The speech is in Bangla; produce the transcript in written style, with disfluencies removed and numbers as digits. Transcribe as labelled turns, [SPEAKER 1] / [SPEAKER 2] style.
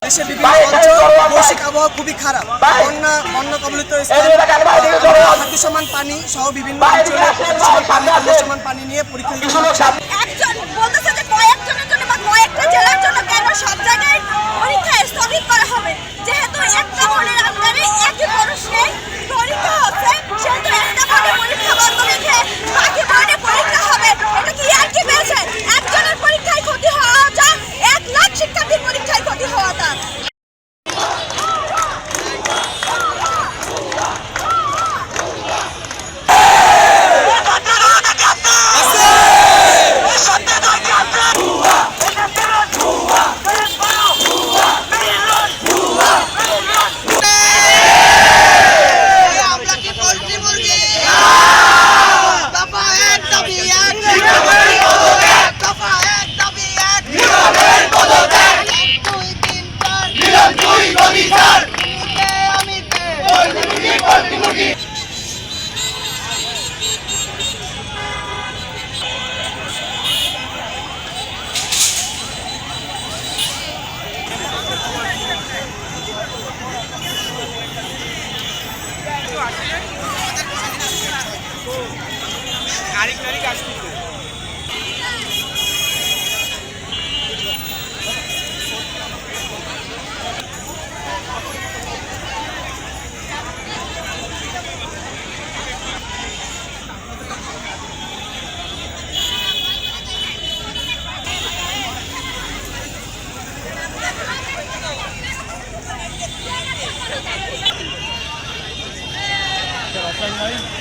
[SPEAKER 1] দেশের বিভিন্ন অঞ্চল বৈশ্বিক আবহাওয়া খুবই খারাপ, বন্যা কবলিত খাদ্য সমান পানি সহ বিভিন্ন অঞ্চলে সমান পানি নিয়ে পরীক্ষা
[SPEAKER 2] একজন বলতেছে যে কয়েকজনের জন্য বা কয়েকটা জেলার জন্য কেন সব জায়গায় পরীক্ষা স্থগিত করা হবে, যেহেতু একটা বোর্ডের আন্ডারে একই মানুষকে পরীক্ষা হচ্ছে, সেহেতু একটা বোর্ডে পরীক্ষা বন্ধ রেখে বাকি বোর্ডে পরীক্ষা হবে। এটা কি আর কি পেয়েছে? একজনের পরীক্ষায় ক্ষতি হওয়াটা 1 লাখ শিক্ষার্থীর পরীক্ষায় ক্ষতি হওয়াটা।
[SPEAKER 3] তারিখ আসতেছে। Offline